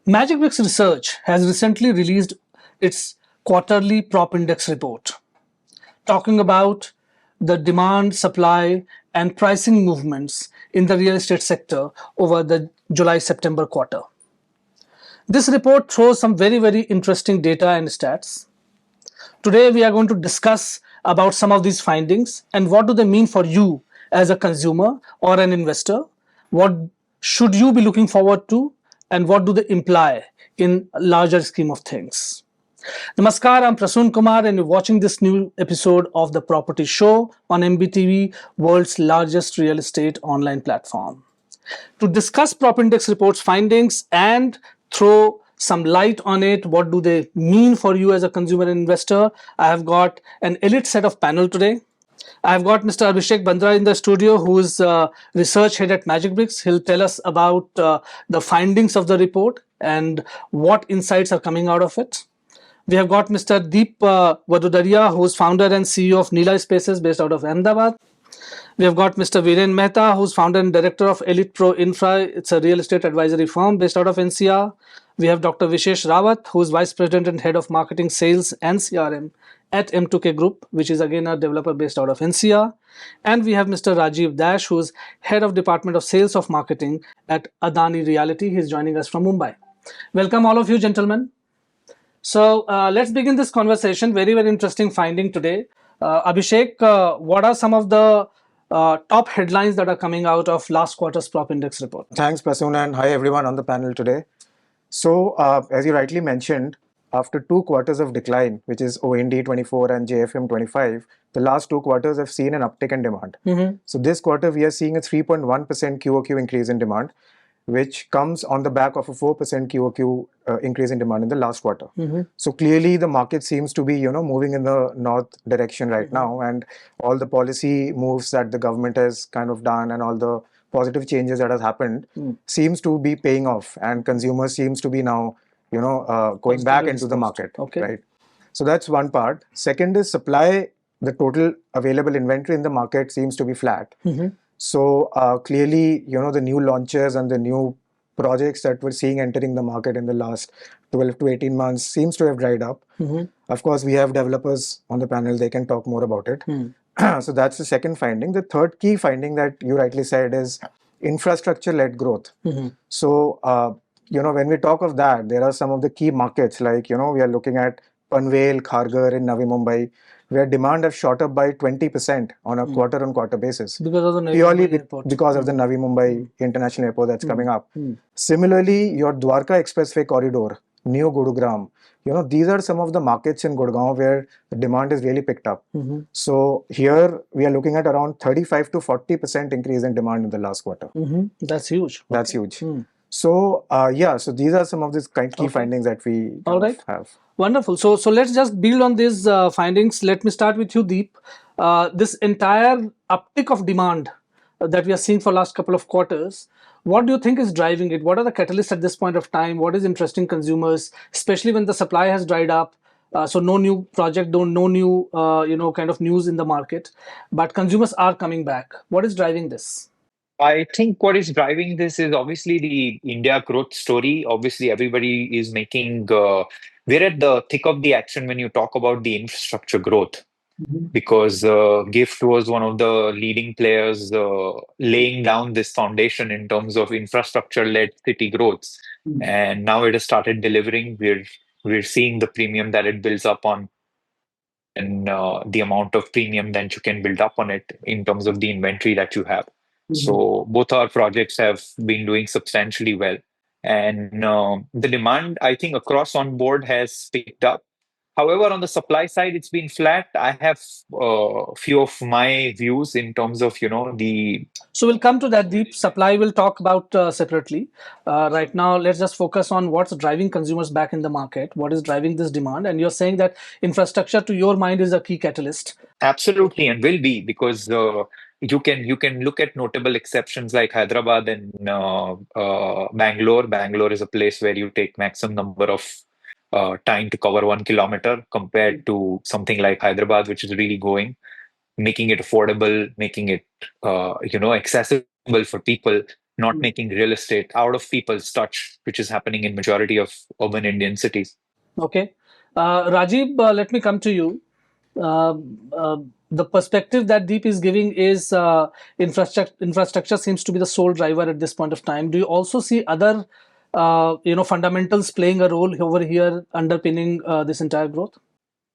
Magicbricks Research has recently released its quarterly PropIndex report, talking about the demand, supply, and pricing movements in the real estate sector over the July-September quarter. This report throws some very interesting data and stats. Today, we are going to discuss about some of these findings and what do they mean for you as a consumer or an investor. What should you be looking forward to, and what do they imply in a larger scheme of things? Namaskar, I'm Prasun Kumar and you're watching this new episode of The Property Show on MBTV, world's largest real estate online platform. To discuss PropIndex report's findings and throw some light on it, what do they mean for you as a consumer and investor, I have got an elite set of panel today. I've got Mr. Abhishek Bhadra in the studio, who is research head at Magicbricks. He'll tell us about the findings of the report and what insights are coming out of it. We have got Mr. Vadodaria, who is founder and CEO of Nila Spaces based out of Ahmedabad. We have got Mr. Viren Mehta, who's founder and director of ElitePro Infra. It's a real estate advisory firm based out of NCR. We have Dr. Vishesh Rawat, who is vice president and head of marketing, sales and CRM at M2K Group, which is again a developer based out of NCR. And we have Mr. Rajeeb, who is head of department of sales of marketing at Adani Realty. He's joining us from Mumbai. Welcome all of you, gentlemen. So let's begin this conversation. Very interesting finding today. Abhishek, what are some of the top headlines that are coming out of last quarter's PropIndex report? Thanks, Prasun, and hi everyone on the panel today. So, as you rightly mentioned, after 2 quarters of decline, which is OND 24 and JFM 25, the last 2 quarters have seen an uptick in demand. So this quarter, we are seeing a 3.1% QOQ increase in demand, which comes on the back of a 4% QOQ increase in demand in the last quarter. So clearly the market seems to be, moving in the north direction right now, and all the policy moves that the government has kind of done and all the positive changes that has happened seems to be paying off, and consumers seems to be now, going back into the market, right? So that's one part. Second is supply. The total available inventory in the market seems to be flat. So clearly, the new launches and the new projects that we're seeing entering the market in the last 12 to 18 months seems to have dried up. Of course, we have developers on the panel, they can talk more about it. So that's the second finding. The third key finding that you rightly said is infrastructure-led growth. So, when we talk of that, there are some of the key markets like, we are looking at Panvel, Kharghar in Navi Mumbai, where demand has shot up by 20% on a quarter-on-quarter basis. Because of the Navi purely Mumbai airport. Because of the Navi Mumbai International Airport that's coming up. Similarly, your Dwarka Expressway corridor, New Gurugram, these are some of the markets in Gurgaon where the demand is really picked up. So here we are looking at around 35 to 40% increase in demand in the last quarter. That's huge. That's huge. So so these are some of these key findings that we have. Wonderful. So let's just build on these findings. Let me start with you, Deep. This entire uptick of demand that we are seeing for last couple of quarters, what do you think is driving it? What are the catalysts at this point of time? What is interesting consumers, especially when the supply has dried up? So no new project, no new kind of news in the market, but consumers are coming back. What is driving this? I think what is driving this is obviously the India growth story. Obviously, everybody is making, we're at the thick of the action when you talk about the infrastructure growth, because GIFT was one of the leading players laying down this foundation in terms of infrastructure-led city growth. And now it has started delivering. We're seeing the premium that it builds up on, and the amount of premium that you can build up on it in terms of the inventory that you have. So both our projects have been doing substantially well, and the demand, I think, across on board has picked up. However, on the supply side, it's been flat. I have a few of my views in terms of, the... So we'll come to that. Deep supply we'll talk about separately. Right now, let's just focus on what's driving consumers back in the market. What is driving this demand? And you're saying that infrastructure, to your mind, is a key catalyst. Absolutely, and will be, because you can look at notable exceptions like Hyderabad and Bangalore. Bangalore is a place where you take maximum number of time to cover 1 kilometer compared to something like Hyderabad, which is really making it affordable, making it accessible for people. not making real estate out of people's touch, which is happening in majority of urban Indian cities. Okay. Rajeeb, let me come to you. Uh, uh, the perspective that Deep is giving is infrastructure seems to be the sole driver at this point of time. Do you also see other, fundamentals playing a role over here underpinning this entire growth?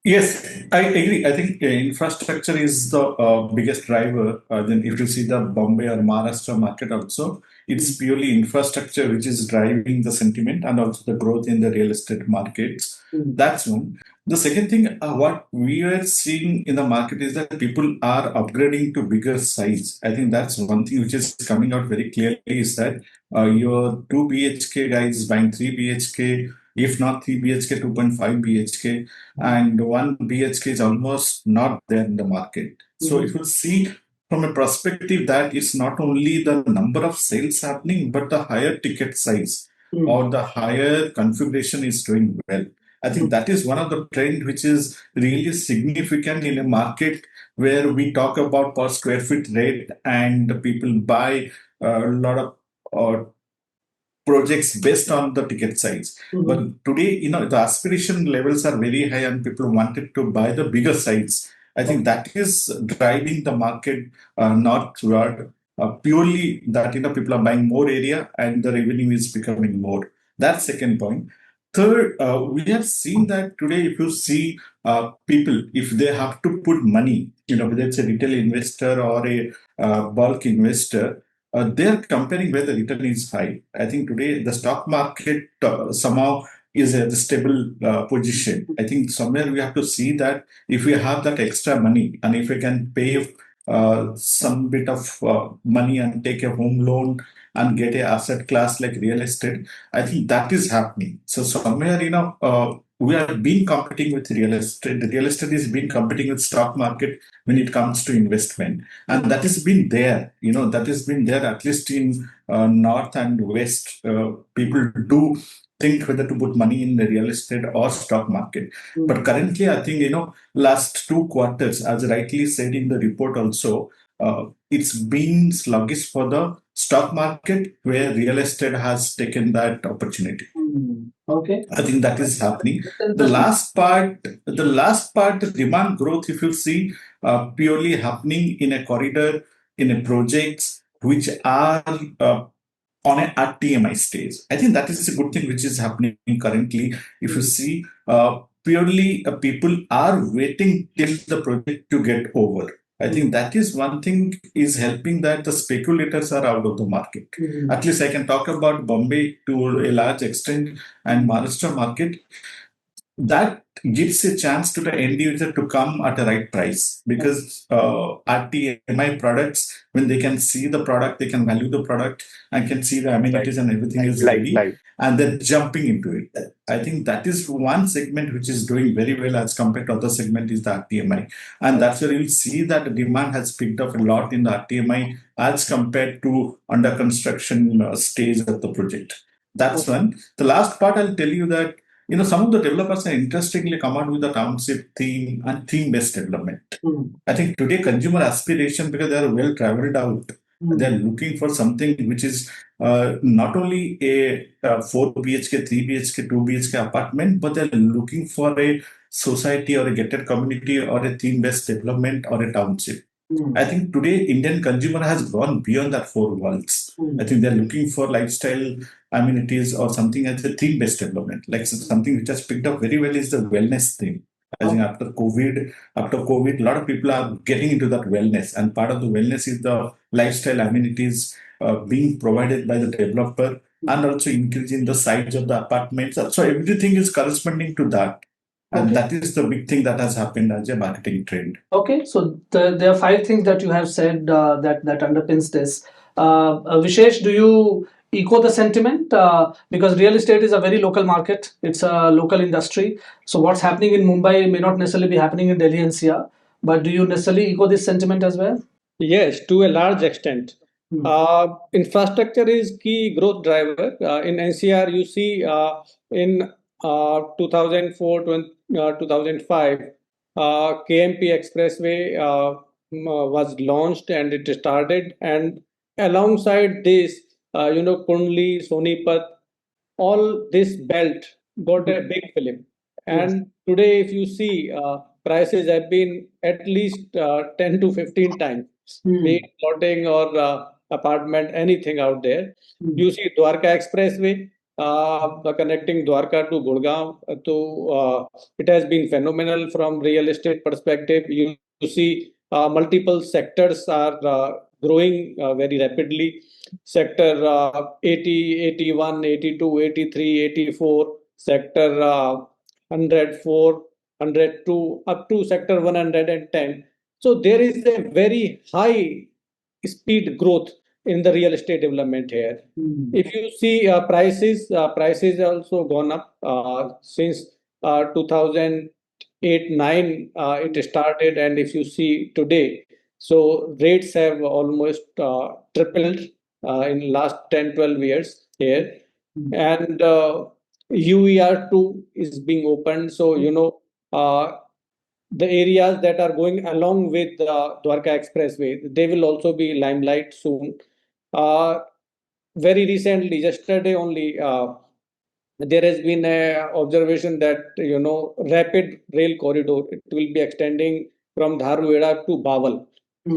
Yes, I agree. I think infrastructure is the biggest driver. Then, if you see the Bombay or Maharashtra market, also it's purely infrastructure which is driving the sentiment and also the growth in the real estate markets. That's one. The second thing, what we are seeing in the market is that people are upgrading to bigger size. I think that's one thing which is coming out very clearly is that your 2 BHK guy is buying 3 BHK, if not 3 BHK, 2.5 BHK, and 1 BHK is almost not there in the market. So if you see from a perspective that it's not only the number of sales happening, but the higher ticket size or the higher configuration is doing well. I think that is one of the trend which is really significant in a market where we talk about per square feet rate and people buy a lot of projects based on the ticket size. But today, the aspiration levels are very high and people wanted to buy the bigger size. I think that is driving the market northward. Purely that people are buying more area and the revenue is becoming more. That's second point. Third, we have seen that today, if you see people, if they have to put money, whether it's a retail investor or a bulk investor, they're comparing where the return is high. I think today the stock market somehow is at a stable position. I think somewhere we have to see that if we have that extra money and if we can pay some bit of money and take a home loan and get a asset class like real estate, I think that is happening. So somewhere, we have been competing with real estate. The real estate is been competing with stock market when it comes to investment. And that has been there, that has been there at least in North and West. People do think whether to put money in the real estate or stock market. But currently, I think, last 2 quarters, as rightly said in the report also, it's been sluggish for the stock market where real estate has taken that opportunity. Okay. I think that is happening. The last part, the demand growth, if you see, purely happening in a corridor, in a projects which are on an RTMI stage. I think that is a good thing which is happening currently. If you see, purely people are waiting till the project to get over. I think that is one thing is helping that the speculators are out of the market. At least I can talk about Bombay to a large extent and Maharashtra market. That gives a chance to the end user to come at the right price because RTMI products, when they can see the product, they can value the product and can see the amenities and everything is ready, and then jumping into it. I think that is one segment which is doing very well as compared to other segment is the RTMI. And that's where you'll see that the demand has picked up a lot in the RTMI as compared to under construction stage of the project. That's one. The last part I'll tell you that some of the developers are interestingly come out with the township theme and theme-based development. I think today consumer aspiration, because they are well traveled out, they're looking for something which is not only a 4 BHK, 3 BHK, 2 BHK apartment, but they're looking for a society or a gated community or a theme-based development or a township. I think today Indian consumer has gone beyond that 4 walls. I think they're looking for lifestyle amenities or something as a theme-based development. Like something which has picked up very well is the wellness theme. I think after COVID, a lot of people are getting into that wellness, and part of the wellness is the lifestyle amenities being provided by the developer and also increasing the size of the apartments. So everything is corresponding to that. And that is the big thing that has happened as a marketing trend. Okay, so there are 5 things that you have said that underpins this. Vishesh, do you echo the sentiment? Because real estate is a very local market. It's a local industry. So what's happening in Mumbai may not necessarily be happening in Delhi NCR. But do you necessarily echo this sentiment as well? Yes, to a large extent. Infrastructure is key growth driver. In NCR, you see in 2004, 2005, KMP Expressway was launched and it started. And alongside this, Kundli, Sonipat, all this belt got a big film. And today, if you see, prices have been at least 10 to 15 times, be it plotting or apartment, anything out there. You see Dwarka Expressway, connecting Dwarka to Gurgaon, it has been phenomenal from real estate perspective. You see multiple sectors are growing very rapidly. Sector 80, 81, 82, 83, 84, sector 104, 102, up to sector 110. So there is a very high speed growth in the real estate development here. If you see prices also gone up since 2008-9 it started, and if you see today, so rates have almost tripled in last 10-12 years here, and UER2 is being opened. So the areas that are going along with the Dwarka Expressway, they will also be limelight soon. Very recently, yesterday only, there has been a observation that rapid rail corridor, it will be extending from Dharwada to Bawal.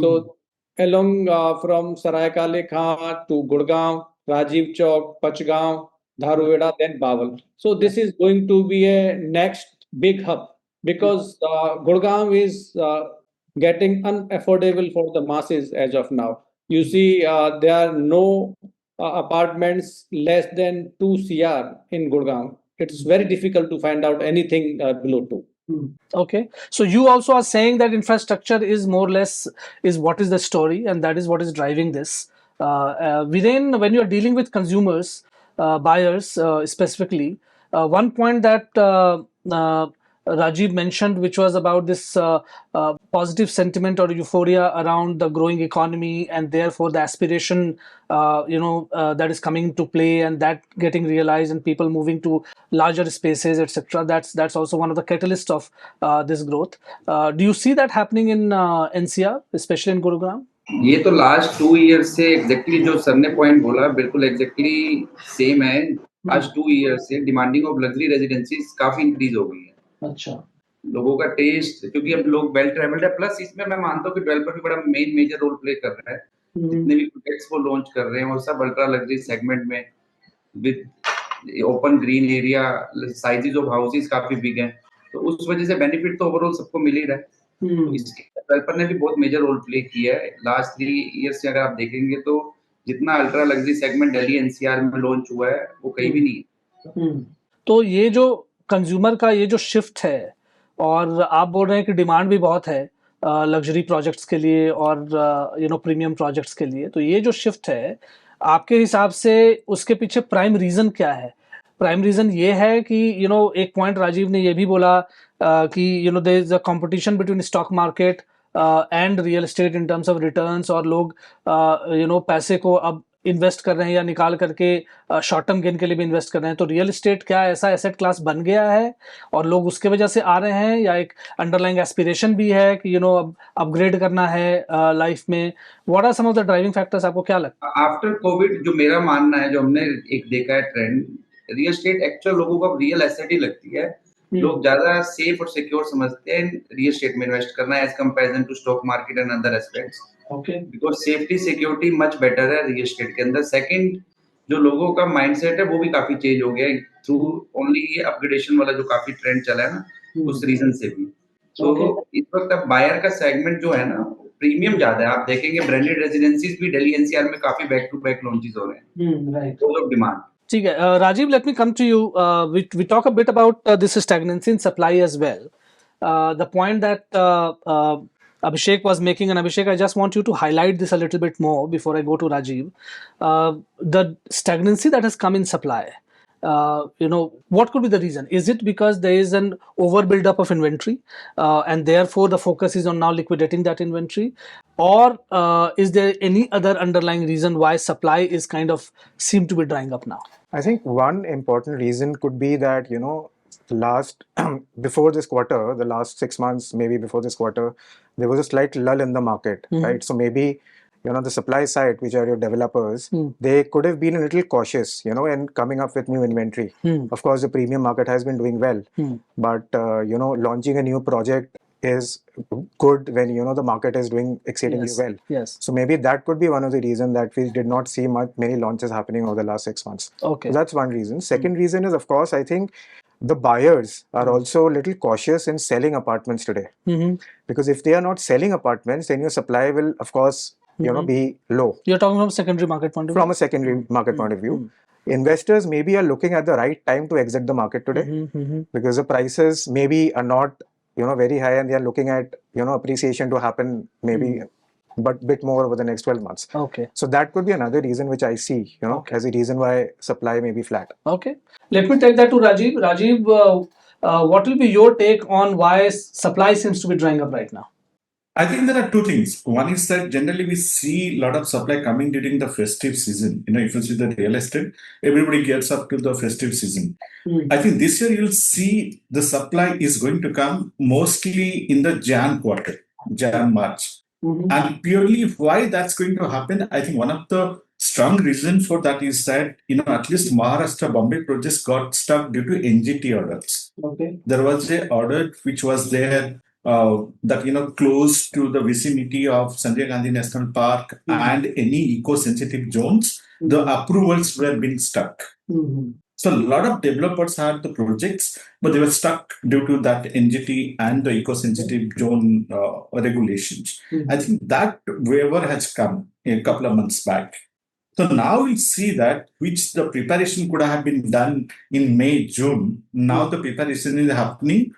So along from Saraikale Khan to Gurgaon, Rajiv Chowk, Pachgaon, Dharwada, then Bawal. So this is going to be a next big hub, because Gurgaon is getting unaffordable for the masses as of now. You see, there are no apartments less than 2 CR in Gurgaon. It's very difficult to find out anything below 2. Okay, so you also are saying that infrastructure is more or less is what is the story, and that is what is driving this. Viren, when you are dealing with consumers, buyers specifically, one point that Rajeeb mentioned, which was about this positive sentiment or euphoria around the growing economy, and therefore the aspiration, that is coming into play, and that getting realized, and people moving to larger spaces, etc. That's also one of the catalysts of this growth. Do you see that happening in NCR, especially in Gurugram? ये तो last 2 year से exactly जो sir ने point बोला बिल्कुल exactly same है। Last 2 year से demanding of luxury रेजिडेंसीज काफी इंक्रीज हो गई है। अच्छा, लोगों का टेस्ट, क्योंकि अब लोग वेल ट्रैवल्ड है, प्लस इसमें मैं मानता हूँ कि डेवलपर भी बड़ा मेजर रोल प्ले कर रहा है। जितने भी प्रोजेक्ट्स वो लॉन्च कर रहे हैं वो सब अल्ट्रा लग्जरी सेगमेंट में with open green area, sizes of houses काफी बिग हैं, तो उस वजह से बेनिफिट तो ओवरऑल सबको मिल ही रहा है। तो इसके डेवलपर ने भी बहुत मेजर रोल प्ले किया है लास्ट 3 ईयर से। अगर आप देखेंगे तो जितना ultra luxury segment Delhi NCR में लॉन्च हुआ है वो कहीं भी नहीं है। तो ये जो कंज्यूमर का ये जो शिफ्ट है, और आप बोल रहे हैं कि डिमांड भी बहुत है लग्जरी प्रोजेक्ट्स के लिए और प्रीमियम प्रोजेक्ट्स के लिए, तो ये जो शिफ्ट है आपके हिसाब से उसके पीछे प्राइम रीजन क्या है? प्राइम रीजन ये है कि एक पॉइंट राजीव ने ये भी बोला कि there is a competition between stock market and real estate in terms of returns, और लोग पैसे को अब इन्वेस्ट कर रहे हैं या निकाल करके शॉर्ट टर्म गेन के लिए भी इन्वेस्ट कर रहे हैं। तो रियल एस्टेट क्या ऐसा एसेट क्लास बन गया है और लोग उसके वजह से आ रहे हैं, या एक अंडरलाइंग एस्पिरेशन भी है कि अब अपग्रेड करना है लाइफ में? What are some of the driving factors, आपको क्या लगता है? आफ्टर कोविड जो मेरा मानना है, जो हमने एक देखा है ट्रेंड, रियल एस्टेट एक्चुअल लोगों को रियल एसेट ही लगती है। लोग ज्यादा सेफ और सिक्योर समझते हैं रियल एस्टेट में इन्वेस्ट करना as comparison to stock market and other aspects. Okay, because safety security much better है रियल एस्टेट के अंदर। सेकंड, जो लोगों का माइंडसेट है वो भी काफी चेंज हो गया है थ्रू ओनली ये अपग्रेडेशन वाला जो काफी ट्रेंड चला है ना, उस रीजन से भी। तो इस वक्त अब बायर का सेगमेंट जो है ना प्रीमियम ज्यादा है। आप देखेंगे ब्रांडेड रेजिडेंसीज भी दिल्ली एनसीआर में काफी बैक टू बैक लॉन्चेस हो रहे हैं, राइट, फुल ऑफ डिमांड। ठीक है, Rajiv, let me come to you. We talk a bit about this stagnancy in supply as well. The point that Abhishek was making, and Abhishek, I just want you to highlight this a little bit more before I go to Rajiv. The stagnancy that has come in supply, what could be the reason? Is it because there is an over build-up of inventory, and therefore the focus is on now liquidating that inventory? Or is there any other underlying reason why supply is kind of seem to be drying up now? I think one important reason could be that, last before this quarter, the last 6 months, maybe before this quarter, there was a slight lull in the market, right? So maybe the supply side, which are your developers, they could have been a little cautious, in coming up with new inventory. Of course, the premium market has been doing well, but launching a new project is good when the market is doing exceedingly well. Yes. So maybe that could be one of the reasons that we did not see many launches happening over the last 6 months. Okay. So that's one reason. Second reason is, of course, I think the buyers are also a little cautious in selling apartments today. Because if they are not selling apartments, then your supply will, of course, be low. You're talking from secondary market point of view? From a secondary market point of view. Investors maybe are looking at the right time to exit the market today, because the prices maybe are not very high, and they are looking at appreciation to happen maybe but bit more over the next 12 months. Okay. So that could be another reason which I see as a reason why supply may be flat. Okay. Let me take that to Rajeeb. Rajeeb, what will be your take on why supply seems to be drying up right now? I think there are two things. One is that generally we see a lot of supply coming during the festive season. If you see the real estate, everybody gets up to the festive season. I think this year you'll see the supply is going to come mostly in the Jan quarter, Jan, March. And purely why that's going to happen, I think one of the strong reasons for that is that, at least Maharashtra, Bombay projects got stuck due to NGT orders. Okay. There was an order which was there that close to the vicinity of Sanjay Gandhi National Park and any eco-sensitive zones, the approvals were being stuck. So a lot of developers had the projects, but they were stuck due to that NGT and the eco-sensitive zone regulations. I think that waiver has come a couple of months back. So now we see that which the preparation could have been done in May, June. Now the preparation is happening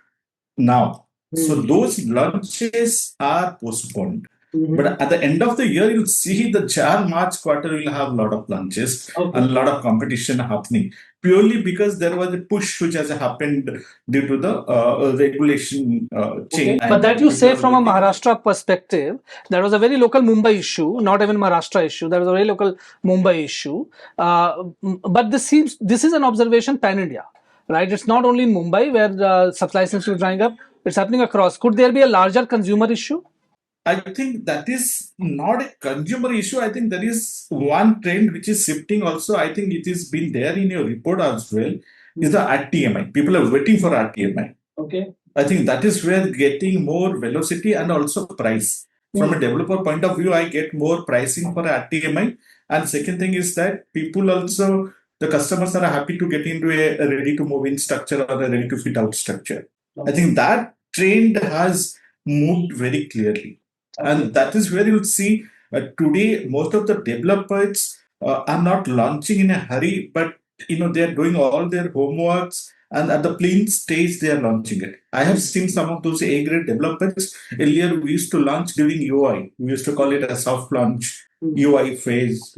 now. So those launches are postponed. But at the end of the year, you'll see the Jan March quarter will have a lot of launches and a lot of competition happening. Purely because there was a push which has happened due to the regulation change. But that you say from a Maharashtra perspective, that was a very local Mumbai issue, not even Maharashtra issue. That was a very local Mumbai issue. But this is an observation pan-India, right? It's not only in Mumbai where the supply seems to be drying up. It's happening across. Could there be a larger consumer issue? I think that is not a consumer issue. I think there is one trend which is shifting also. I think it has been there in your report as well, is the RTMI. People are waiting for RTMI. Okay. I think that is where getting more velocity and also price. From a developer point of view, I get more pricing for RTMI. And second thing is that people also, the customers are happy to get into a ready to move in structure or a ready to fit out structure. I think that trend has moved very clearly. And that is where you'll see today most of the developers are not launching in a hurry, but they are doing all their homeworks, and at the plain stage they are launching it. I have seen some of those A-grade developers. Earlier we used to launch during UI. We used to call it a soft launch, UI phase,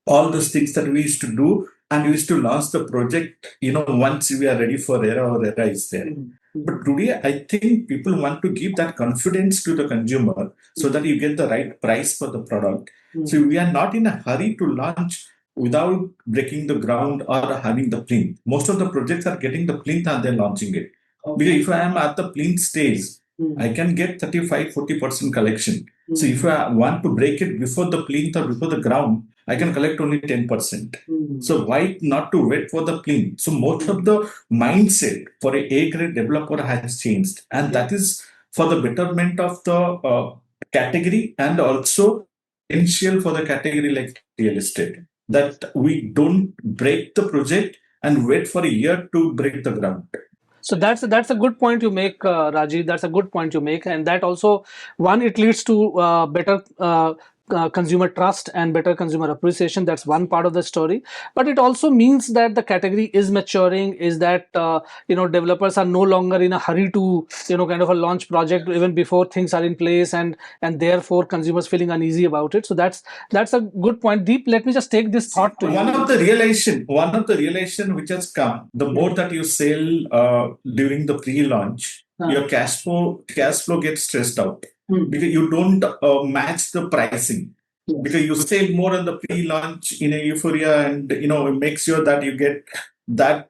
all those things that we used to do, and we used to launch the project, once we are ready for ERA or ERA is there. But today, I think people want to give that confidence to the consumer so that you get the right price for the product. So we are not in a hurry to launch without breaking the ground or having the plinth. Most of the projects are getting the plinth and they're launching it. Because if I am at the plinth stage, I can get 35-40% collection. So if I want to break it before the plinth or before the ground, I can collect only 10%. So why not to wait for the plinth? So most of the mindset for a A-grade developer has changed. And that is for the betterment of the category and also essential for the category like real estate. That we don't break the project and wait for a year to break the ground. So that's a good point you make, Rajeev. That's a good point you make, and that also it leads to better consumer trust and better consumer appreciation. That's one part of the story, but it also means that the category is maturing, is that developers are no longer in a hurry to kind of a launch project even before things are in place, and therefore consumers feeling uneasy about it. So that's a good point. Deep, let me just take this thought to one of the realization which has come, the more that you sell during the pre-launch, your cash flow gets stressed out. Because you don't match the pricing. Because you sell more on the pre-launch in a euphoria and make sure that you get that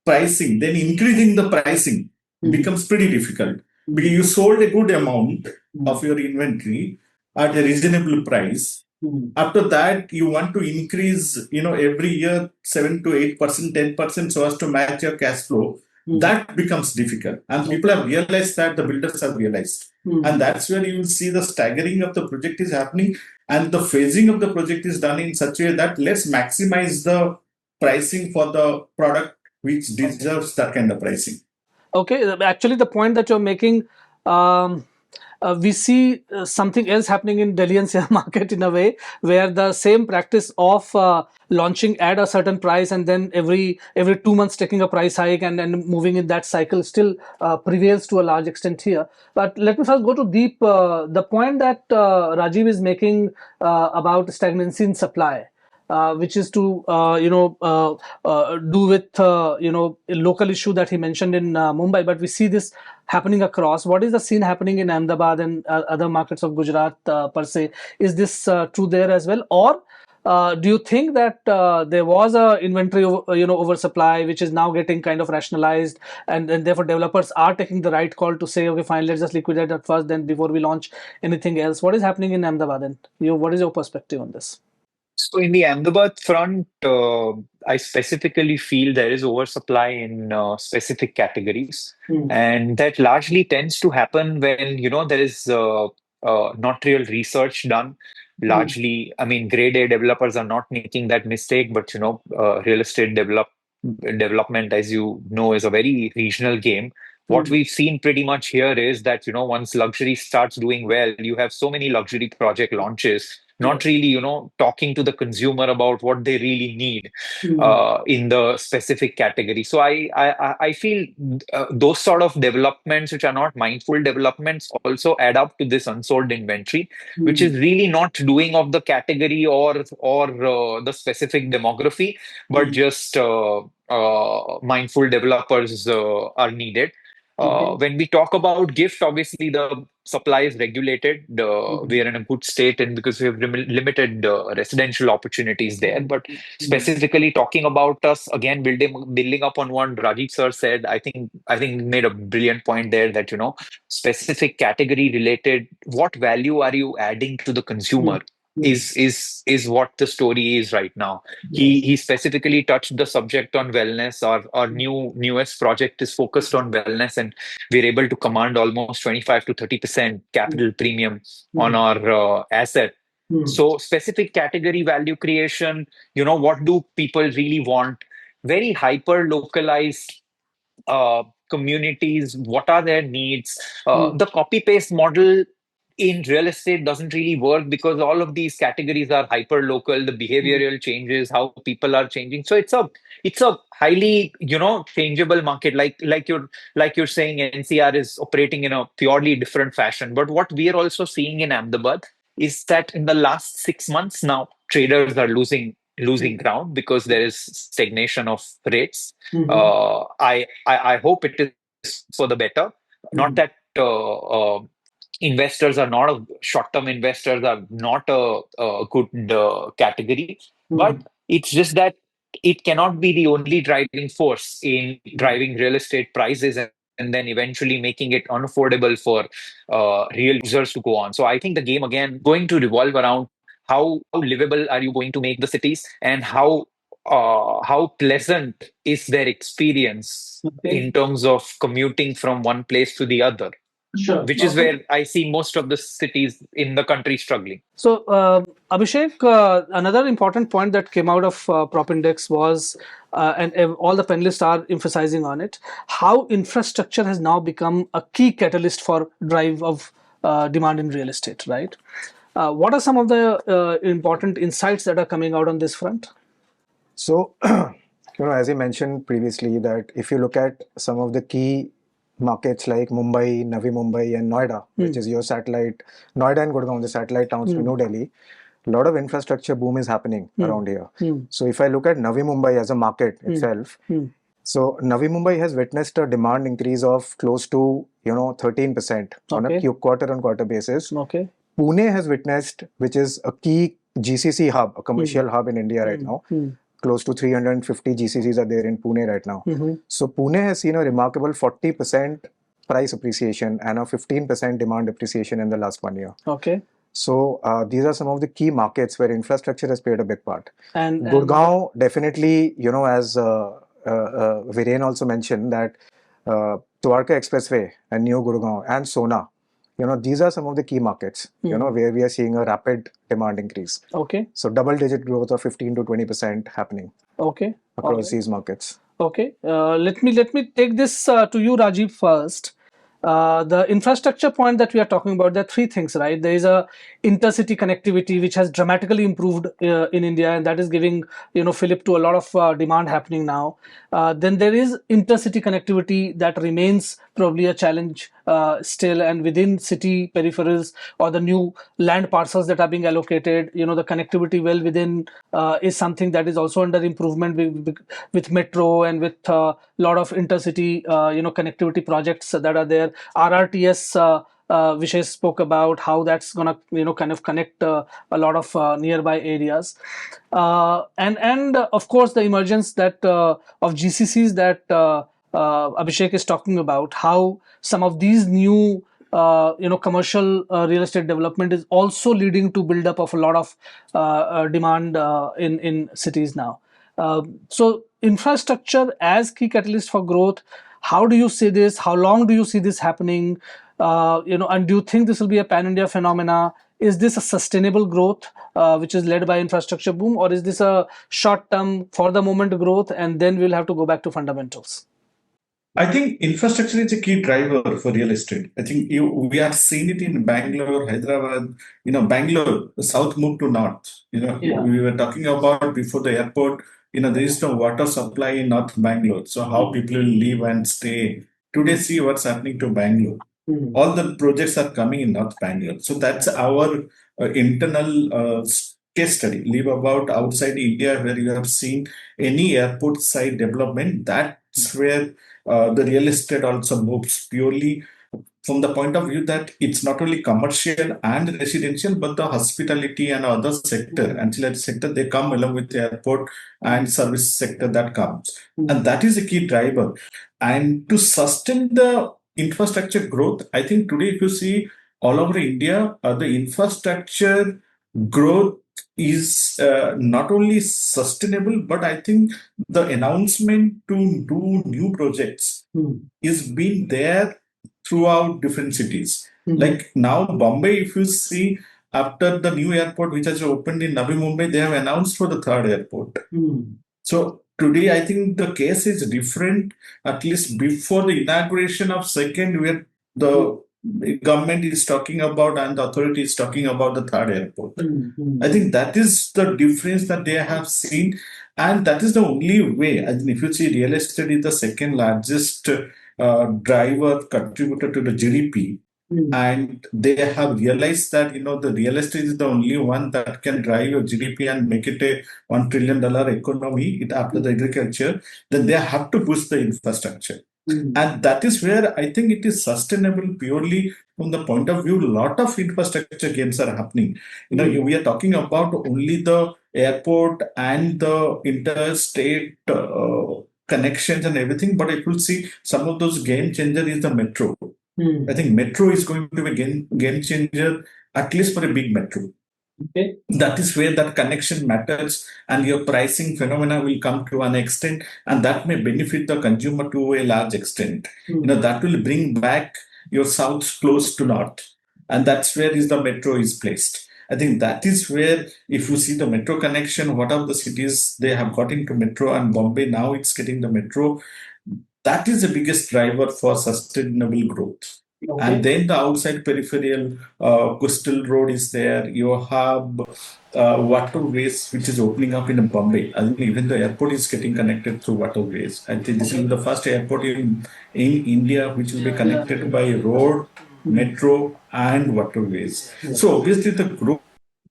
pricing. Then increasing the pricing becomes pretty difficult. Because you sold a good amount of your inventory at a reasonable price. After that, you want to increase, every year 7 to 8%, 10% so as to match your cash flow. That becomes difficult. And people have realized that, the builders have realized. And that's where you will see the staggering of the project is happening, and the phasing of the project is done in such a way that let's maximize the pricing for the product which deserves that kind of pricing. Okay, actually, the point that you're making, we see something else happening in Delhi NCR market in a way, where the same practice of launching at a certain price and then every 2 months taking a price hike and moving in that cycle still prevails to a large extent here. But let me first go to deep the point that Rajeeb is making about stagnancy in supply. Which is to do with a local issue that he mentioned in Mumbai, but we see this happening across. What is the scene happening in Ahmedabad and other markets of Gujarat per se? Is this true there as well, or do you think that there was a inventory oversupply which is now getting kind of rationalized, and therefore developers are taking the right call to say, okay, fine, let's just liquidate at first, then before we launch anything else? What is happening in Ahmedabad, and what is your perspective on this? So in the Ahmedabad front, I specifically feel there is oversupply in specific categories, and that largely tends to happen when there is not real research done. Largely, I mean, grade A developers are not making that mistake, but real estate development, as you know, is a very regional game. What we've seen pretty much here is that once luxury starts doing well, you have so many luxury project launches, not really talking to the consumer about what they really need in the specific category. So I feel those sort of developments, which are not mindful developments, also add up to this unsold inventory, which is really not doing of the category or the specific demography, but just mindful developers are needed. When we talk about gift, obviously the supply is regulated. We are in a good state, and because we have limited residential opportunities there. But specifically talking about us again, building up on what Rajeeb sir said, I think made a brilliant point there that specific category related, what value are you adding to the consumer? Is what the story is right now. He specifically touched the subject on wellness. Our newest project is focused on wellness, and we're able to command almost 25 to 30% capital premium on our asset. So specific category value creation, what do people really want? Very hyper localized communities, what are their needs? The copy paste model in real estate doesn't really work because all of these categories are hyper local. The behavioral changes, how people are changing. So it's a highly changeable market. Like you're saying, NCR is operating in a purely different fashion. But what we are also seeing in Ahmedabad is that in the last 6 months now, traders are losing ground because there is stagnation of rates. I hope it is for the better. Not that investors are not short-term investors are not a good category, but it's just that it cannot be the only driving force in driving real estate prices and then eventually making it unaffordable for real users to go on. So I think the game again going to revolve around how livable are you going to make the cities, and how pleasant is their experience in terms of commuting from one place to the other. Sure. Which is where I see most of the cities in the country struggling. So, Abhishek, another important point that came out of PropIndex was, and all the panelists are emphasizing on it, how infrastructure has now become a key catalyst for drive of demand in real estate, right? What are some of the important insights that are coming out on this front? So, as I mentioned previously, that if you look at some of the key markets like Mumbai, Navi Mumbai, and Noida, which is your satellite, Noida and Gurgaon, the satellite towns to New Delhi, a lot of infrastructure boom is happening around here. So if I look at Navi Mumbai as a market itself, so Navi Mumbai has witnessed a demand increase of close to 13% on a quarter-on-quarter basis. Okay. Pune has witnessed, which is a key GCC hub, a commercial hub in India right now. Close to 350 GCCs are there in Pune right now. So Pune has seen a remarkable 40% price appreciation and a 15% demand appreciation in the last 1 year. Okay. So these are some of the key markets where infrastructure has played a big part. And Gurgaon definitely, as Viren also mentioned that Dwarka Expressway and New Gurgaon and Sona, these are some of the key markets, where we are seeing a rapid demand increase. okay, So double-digit growth of 15 to 20% happening okay, across these markets. okay. Let me take this to you, Rajeeb, first. The infrastructure point that we are talking about, there are three things, right? There is a intercity connectivity which has dramatically improved in India, and that is giving fillip to a lot of demand happening now. Then there is intercity connectivity that remains probably a challenge still, and within city peripherals or the new land parcels that are being allocated, the connectivity well within is something that is also under improvement with metro and with a lot of intercity connectivity projects that are there. RRTS, Vishesh spoke about how that's gonna kind of connect a lot of nearby areas, and of course the emergence that of GCCs that Abhishek is talking about, how some of these new commercial real estate development is also leading to build up of a lot of demand in cities now. So infrastructure as key catalyst for growth. How do you see this? How long do you see this happening? And do you think this will be a pan-India phenomena? Is this a sustainable growth which is led by infrastructure boom, or is this a short-term, for the moment growth, and then we'll have to go back to fundamentals? I think infrastructure is a key driver for real estate. I think we have seen it in Bangalore, Hyderabad. Bangalore, the south moved to north. We were talking about before the airport. There is no water supply in North Bangalore. So how people will live and stay. Today, see what's happening to Bangalore. All the projects are coming in North Bangalore. So that's our internal case study. Live about outside India, where you have seen any airport side development. That's where the real estate also moves purely from the point of view that it's not only commercial and residential, but the hospitality and other sector, ancillary sector, they come along with the airport and service sector that comes. And that is a key driver. And to sustain the infrastructure growth, I think today, if you see all over India, the infrastructure growth is not only sustainable, but I think the announcement to do new projects is being there throughout different cities. Like now, Bombay, if you see, after the new airport which has opened in Navi Mumbai, they have announced for the third airport. So today, I think the case is different, at least before the inauguration of second, where the government is talking about and the authority is talking about the third airport. I think that is the difference that they have seen, and that is the only way. I think if you see, real estate is the second largest driver contributor to the GDP. And they have realized that the real estate is the only one that can drive your GDP and make it a $1 trillion economy after the agriculture. Then they have to boost the infrastructure. And that is where I think it is sustainable purely from the point of view. A lot of infrastructure gains are happening. We are talking about only the airport and the interstate connections and everything, but if you see, some of those game changer is the metro. I think metro is going to be a game changer, at least for a big metro. Okay. That is where that connection matters, and your pricing phenomena will come to an extent, and that may benefit the consumer to a large extent. That will bring back your south close to north, and that's where the metro is placed. I think that is where, if you see the metro connection, what are the cities they have got into metro, and Bombay now it's getting the metro. That is the biggest driver for sustainable growth. Okay. And then the outside peripheral, coastal road is there. You have waterways, which is opening up in Bombay. I think even the airport is getting connected through waterways. I think this is the first airport in India which will be connected by road, metro, and waterways. So obviously the growth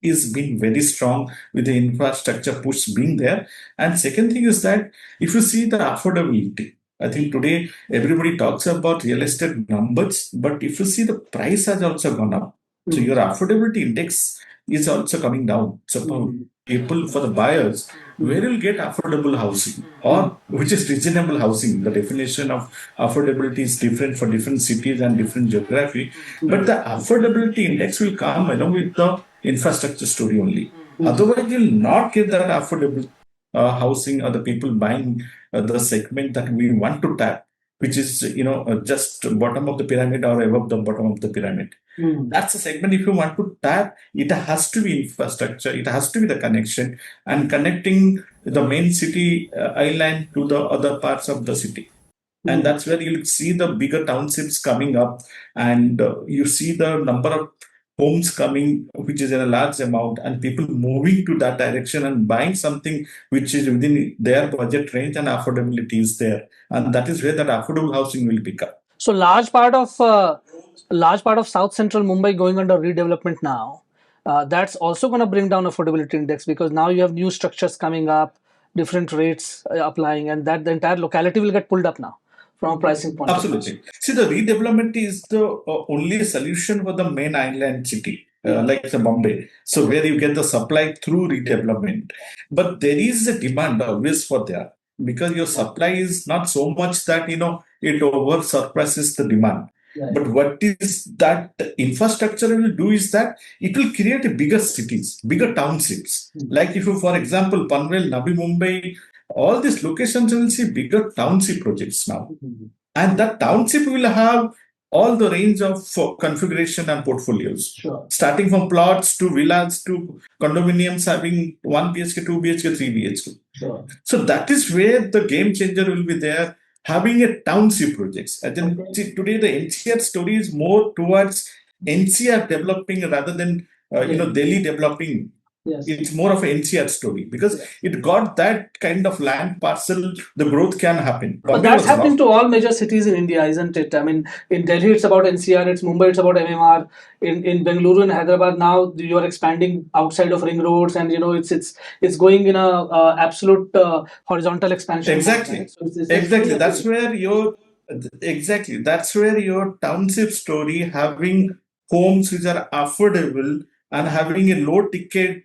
is being very strong with the infrastructure push being there. And second thing is that if you see the affordability, I think today everybody talks about real estate numbers, but if you see, the price has also gone up. So your affordability index is also coming down. So people, for the buyers, where you'll get affordable housing or which is reasonable housing. The definition of affordability is different for different cities and different geography, but the affordability index will come along with the infrastructure story only. Otherwise, you'll not get that affordable housing or the people buying the segment that we want to tap, which is just bottom of the pyramid or above the bottom of the pyramid. That's a segment. If you want to tap, it has to be infrastructure. It has to be the connection and connecting the main city island to the other parts of the city. And that's where you'll see the bigger townships coming up, and you see the number of homes coming, which is in a large amount, and people moving to that direction and buying something which is within their budget range and affordability is there. And that is where that affordable housing will pick up. So large part of South Central Mumbai going under redevelopment now. That's also going to bring down affordability index, because now you have new structures coming up, different rates applying, and that the entire locality will get pulled up now from a pricing point of view. Absolutely. See, the redevelopment is the only solution for the main island city, like the Bombay. So where you get the supply through redevelopment. But there is a demand always for that, because your supply is not so much that, it over surpasses the demand. But what is that infrastructure will do is that it will create a bigger cities, bigger townships. Like if you, for example, Panvel, Navi Mumbai, all these locations will see bigger township projects now. And that township will have all the range of configuration and portfolios. Starting from plots to villas to condominiums having 1 BHK, 2 BHK, 3 BHK. So that is where the game changer will be there, having a township projects. And then today the NCR story is more towards NCR developing rather than Delhi developing. It's more of an NCR story, because it got that kind of land parcel, the growth can happen. But that's happening to all major cities in India, isn't it? I mean, in Delhi it's about NCR, it's Mumbai it's about MMR, in Bengaluru and Hyderabad now you are expanding outside of ring roads, and it's going in a absolute horizontal expansion. Exactly. Right? So exactly. That's where your township story, having homes which are affordable and having a low ticket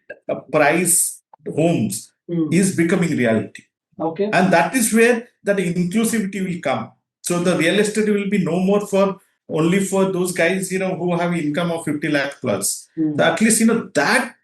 price homes is becoming reality. Okay. And that is where that inclusivity will come. So the real estate will be no more for only for those guys, who have income of 50 lakh plus. At least, that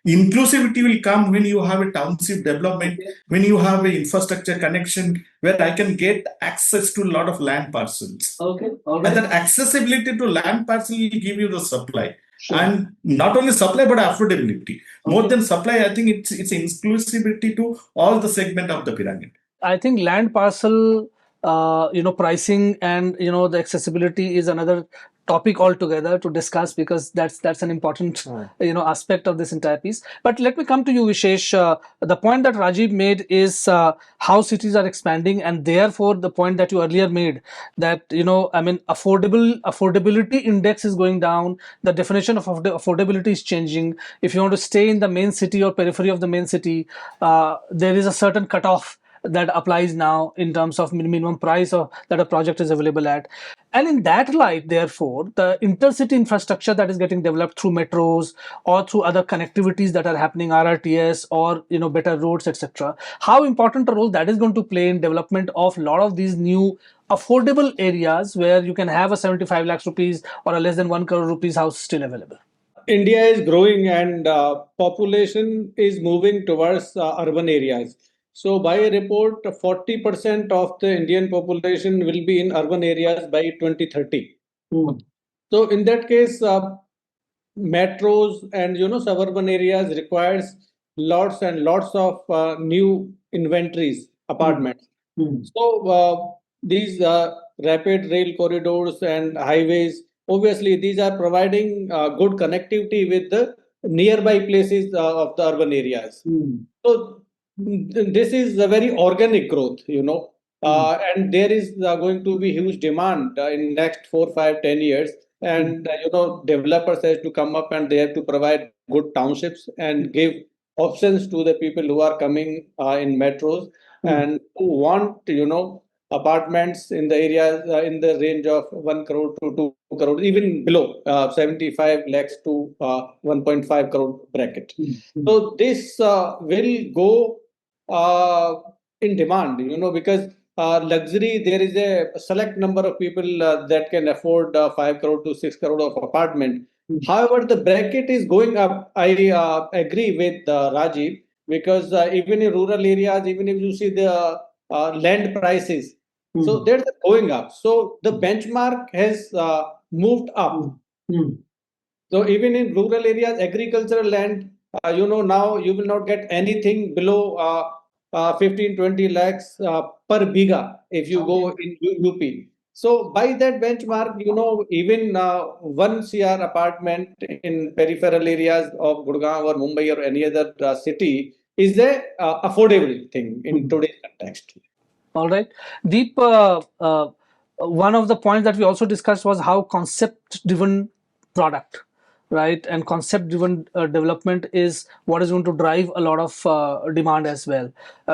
inclusivity will come when you have a township development, when you have an infrastructure connection where I can get access to a lot of land parcels. Okay. And that accessibility to land parcel will give you the supply. And not only supply, but affordability. More than supply, I think it's inclusivity to all the segment of the pyramid. I think land parcel, pricing and, the accessibility is another topic altogether to discuss, because that's an important, aspect of this entire piece. But let me come to you, Vishesh. The point that Rajeeb made is how cities are expanding, and therefore the point that you earlier made that, affordability index is going down. The definition of affordability is changing. If you want to stay in the main city or periphery of the main city, there is a certain cutoff that applies now in terms of minimum price that a project is available at. And in that light, therefore, the intercity infrastructure that is getting developed through metros or through other connectivities that are happening, RRTS or better roads, etc., how important a role that is going to play in development of a lot of these new affordable areas where you can have a 75 lakhs rupees or a less than 1 crore rupees house still available. India is growing and population is moving towards urban areas. So by a report, 40% of the Indian population will be in urban areas by 2030. So in that case, metros and suburban areas requires lots and lots of new inventories, apartments. So these rapid rail corridors and highways, obviously these are providing good connectivity with the nearby places of the urban areas. So this is a very organic growth, and there is going to be huge demand in next 4, 5, 10 years. And developers have to come up and they have to provide good townships and give options to the people who are coming in metros and who want apartments in the areas in the range of 1 crore to 2 crore, even below 75 lakhs to 1.5 crore bracket. So this will go in demand, because luxury, there is a select number of people that can afford 5 crore to 6 crore of apartment. However, the bracket is going up. I agree with Rajeev, because even in rural areas, even if you see the land prices, so they're going up. So the benchmark has moved up. So even in rural areas, agricultural land, now you will not get anything below 15, 20 lakhs per biga if you go in UP. So by that benchmark, even 1 CR apartment in peripheral areas of Gurgaon or Mumbai or any other city is a affordable thing in today's context. All right. Deep, one of the points that we also discussed was how concept-driven product, right, and concept-driven development is what is going to drive a lot of demand as well.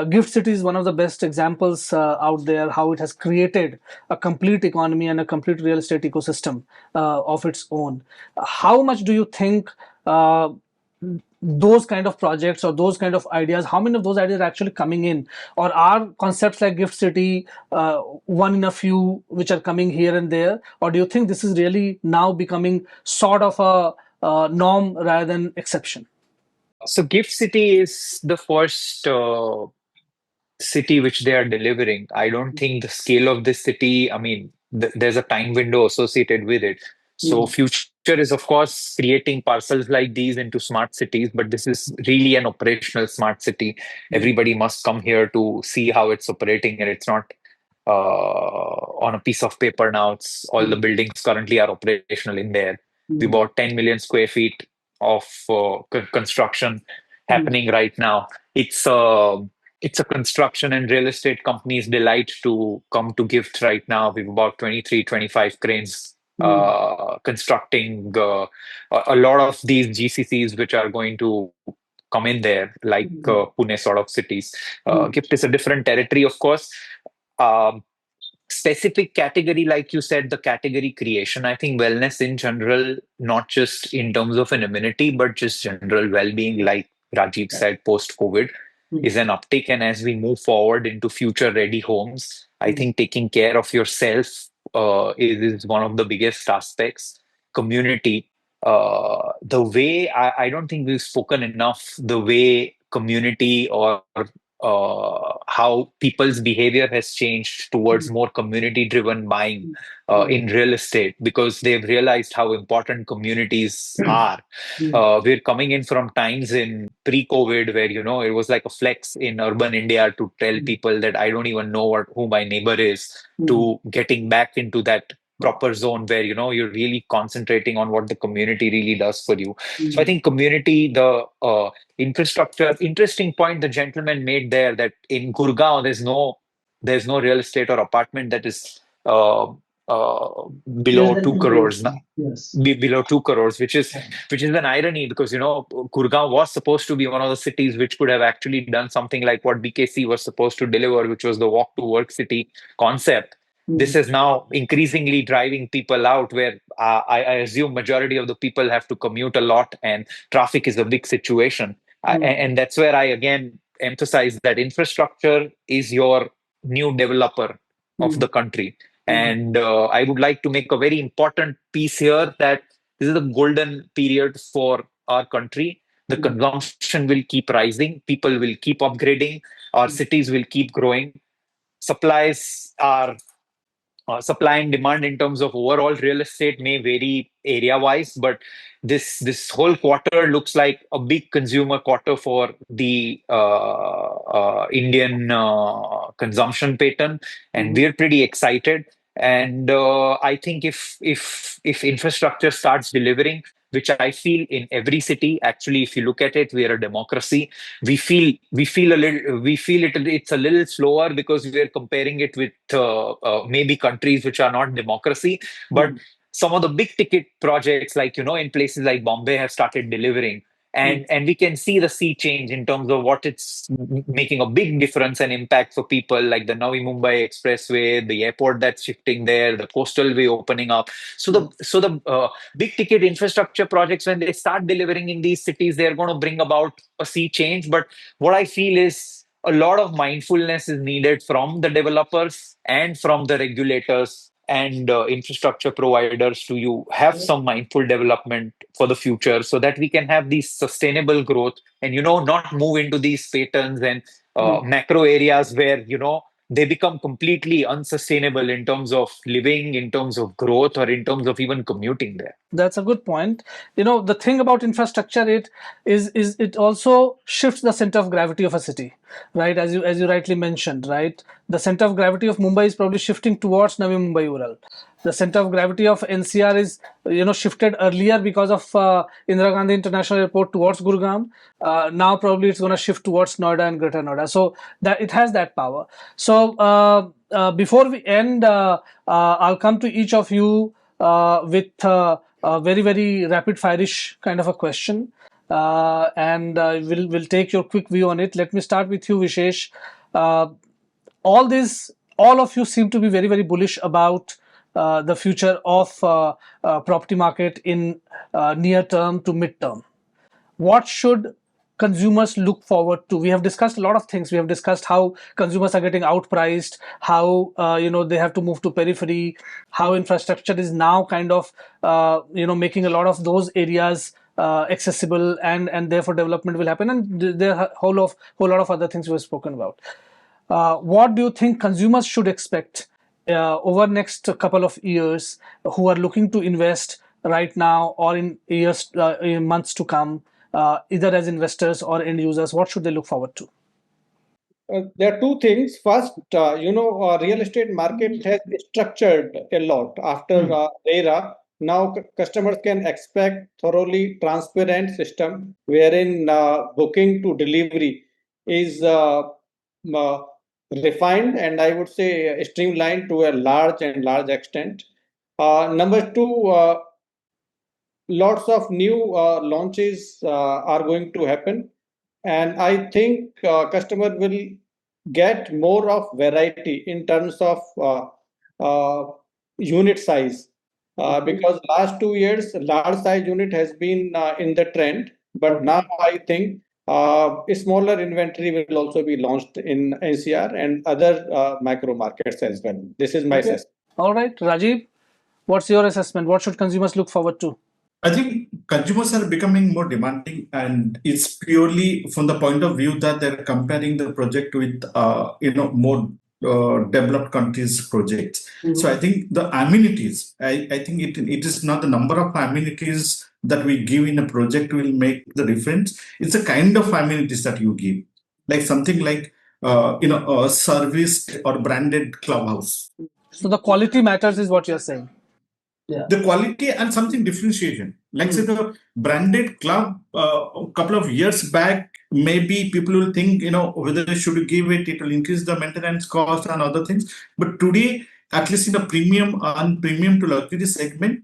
Gift City is one of the best examples out there, how it has created a complete economy and a complete real estate ecosystem of its own. How much do you think those kind of projects or those kind of ideas, how many of those ideas are actually coming in, or are concepts like Gift City one in a few which are coming here and there, or do you think this is really now becoming sort of a norm rather than exception? So Gift City is the first city which they are delivering. I don't think the scale of this city, I mean, there's a time window associated with it. So future is of course creating parcels like these into smart cities, but this is really an operational smart city. Everybody must come here to see how it's operating, and it's not on a piece of paper now. It's all the buildings currently are operational in there. We bought 10 million square feet of construction happening right now. It's a construction and real estate company's delight to come to Gift right now. We've about 23, 25 cranes constructing a lot of these GCCs, which are going to come in there, like Pune sort of cities. Gift is a different territory, of course. Um, Specific category, like you said, the category creation. I think wellness in general, not just in terms of an amenity, but just general well-being, like Rajeev said, post-COVID, is an uptick. And as we move forward into future-ready homes, I think taking care of yourself is one of the biggest aspects. Community. The way I don't think we've spoken enough, the way community or how people's behavior has changed towards more community driven buying in real estate, because they've realized how important communities are. We're coming in from times in pre-COVID where, it was like a flex in urban India to tell people that I don't even know who my neighbor is, to getting back into that proper zone where, you're really concentrating on what the community really does for you. So I think community, the infrastructure. Interesting point the gentleman made there, that in Gurgaon there's no real estate or apartment that is below 2 crores now. Below 2 crores, which is an irony, because Gurgaon was supposed to be one of the cities which could have actually done something like what BKC was supposed to deliver, which was the walk to work city concept. This is now increasingly driving people out, where I assume majority of the people have to commute a lot, and traffic is a big situation. And that's where I again emphasize that infrastructure is your new developer of the country. And I would like to make a very important piece here, that this is a golden period for our country. The consumption will keep rising, people will keep upgrading, our cities will keep growing. Supplies are supply and demand in terms of overall real estate may vary area wise, but this whole quarter looks like a big consumer quarter for the Indian consumption pattern, and we're pretty excited. And I think if infrastructure starts delivering, which I feel in every city, actually, if you look at it, we are a democracy. It's a little slower because we are comparing it with maybe countries which are not democracy, but some of the big ticket projects, like in places like Bombay, have started delivering. and we can see the sea change in terms of what it's making a big difference and impact for people, like the Navi Mumbai Expressway, the airport that's shifting there, the coastal way opening up. So the big ticket infrastructure projects, when they start delivering in these cities, they're going to bring about a sea change. But what I feel is a lot of mindfulness is needed from the developers and from the regulators and infrastructure providers to you have some mindful development for the future, so that we can have these sustainable growth and not move into these patterns and macro areas where they become completely unsustainable in terms of living, in terms of growth, or in terms of even commuting there. That's a good point. The thing about infrastructure, it also shifts the center of gravity of a city, right? As you rightly mentioned, right? The center of gravity of Mumbai is probably shifting towards Navi Mumbai Ural. The center of gravity of NCR is shifted earlier because of Indira Gandhi International Airport towards Gurgaon. Now probably it's going to shift towards Noida and Greater Noida. So that it has that power. So before we end, I'll come to each of you with a very, very rapid fire-ish kind of a question, and we'll take your quick view on it. Let me start with you, Vishesh. All of you seem to be very, very bullish about the future of property market in near term to mid term. What should consumers look forward to? We have discussed a lot of things. We have discussed how consumers are getting outpriced, how they have to move to periphery, how infrastructure is now kind of making a lot of those areas accessible, and therefore development will happen. And there are a whole lot of other things we have spoken about. What do you think consumers should expect over next couple of years, who are looking to invest right now or in years, in months to come? Either as investors or end users, what should they look forward to? There are two things. First, real estate market has structured a lot after RERA. Now customers can expect thoroughly transparent system wherein booking to delivery is refined, and I would say streamlined to a large extent. Number two, lots of new launches are going to happen, and I think customer will get more of variety in terms of unit size, because last 2 years large size unit has been in the trend, but now I think a smaller inventory will also be launched in NCR and other micro markets as well. This is my assessment. All right, Rajeeb, what's your assessment? What should consumers look forward to? I think consumers are becoming more demanding, and it's purely from the point of view that they're comparing the project with, more developed countries' projects. So I think the amenities, I think it is not the number of amenities that we give in a project will make the difference. It's the kind of amenities that you give, like something like, a serviced or branded clubhouse. So the quality matters is what you're saying. The quality and something differentiation. Like say the branded club a couple of years back, maybe people will think, whether they should give it, it will increase the maintenance cost and other things. But today, at least in the premium and premium to luxury segment,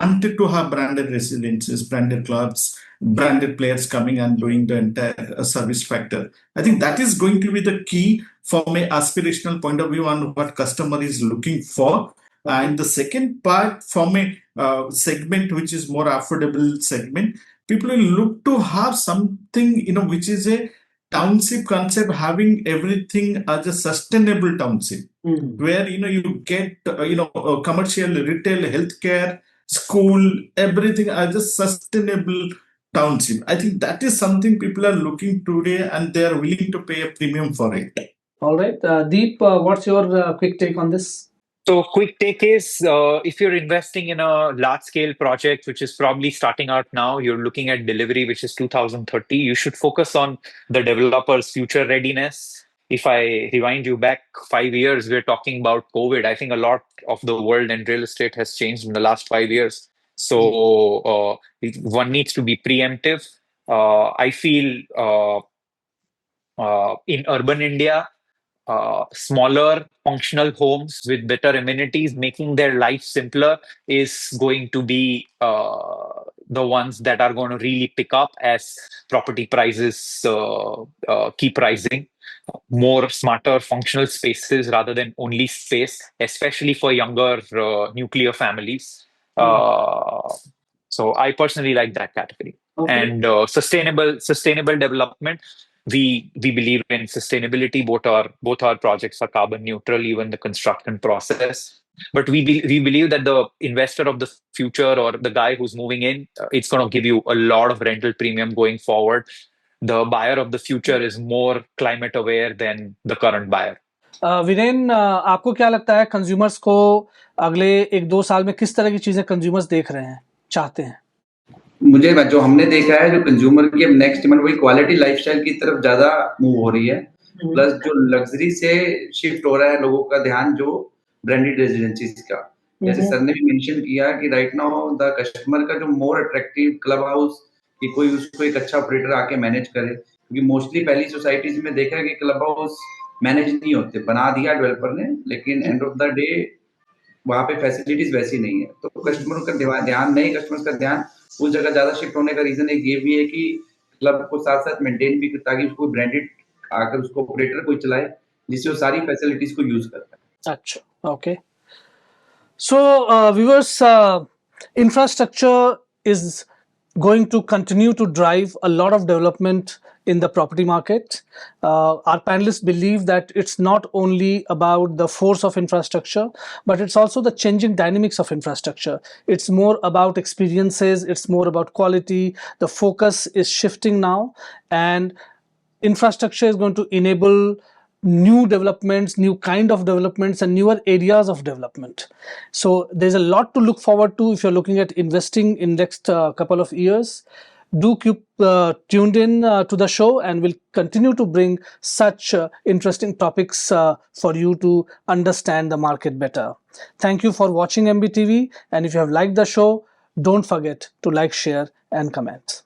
wanted to have branded residences, branded clubs, branded players coming and doing the entire service factor. I think that is going to be the key from an aspirational point of view on what customer is looking for. And the second part, from a segment which is more affordable segment, people will look to have something, which is a township concept, having everything as a sustainable township, where, you get, commercial, retail, healthcare, school, everything as a sustainable township. I think that is something people are looking today, and they are willing to pay a premium for it. All right, Deep, what's your quick take on this? So quick take is, if you're investing in a large scale project, which is probably starting out now, you're looking at delivery, which is 2030, you should focus on the developer's future readiness. If I rewind you back 5 years, we're talking about COVID. I think a lot of the world and real estate has changed in the last 5 years. So one needs to be preemptive. I feel in urban India, smaller functional homes with better amenities, making their life simpler, is going to be the ones that are going to really pick up as property prices keep rising. More smarter functional spaces rather than only space, especially for younger nuclear families. So I personally like that category. Okay. And sustainable development. We believe in sustainability. Both our projects are carbon neutral, even the construction process. But we believe that the investor of the future, or the guy who's moving in, it's going to give you a lot of rental premium going forward. The buyer of the future is more climate aware than the current buyer. Viren, आपको क्या लगता है consumers को अगले 1-2 साल में किस तरह की चीजें कंज्यूमर्स देख रहे हैं, चाहते हैं? मुझे जो हमने देखा है, जो कंज्यूमर की अब नेक्स्ट डिमांड वही क्वालिटी लाइफस्टाइल की तरफ ज्यादा मूव हो रही है, प्लस जो लग्जरी से शिफ्ट हो रहा है लोगों का ध्यान, जो ब्रांडेड रेजिडेंसीज का, जैसे सर ने भी मेंशन किया कि राइट नाउ द कस्टमर का जो मोर अट्रैक्टिव क्लब हाउस, कि कोई उसको एक अच्छा ऑपरेटर आके मैनेज करे, क्योंकि मोस्टली पहली सोसाइटीज में देखा है कि क्लब हाउस मैनेज नहीं होते, बना दिया डेवलपर ने, लेकिन एंड ऑफ द डे वहां पे फैसिलिटीज वैसी नहीं है। तो कस्टमर का ध्यान, नए कस्टमर्स का ध्यान उस जगह ज्यादा शिफ्ट होने का रीजन एक ये भी है कि क्लब को साथ साथ मेंटेन भी, ताकि उसको ब्रांडेड आकर उसको ऑपरेटर कोई चलाए, जिससे वो सारी फैसिलिटीज को यूज करता है। अच्छा, okay. So, viewers, infrastructure is going to continue to drive a lot of development in the property market. Our panelists believe that it's not only about the force of infrastructure, but it's also the changing dynamics of infrastructure. It's more about experiences, it's more about quality. The focus is shifting now, and infrastructure is going to enable new developments, new kind of developments, and newer areas of development. So there's a lot to look forward to if you're looking at investing in next couple of years. Do keep tuned in to the show, and we'll continue to bring such interesting topics for you to understand the market better. Thank you for watching MBTV, and if you have liked the show, don't forget to like, share, and comment.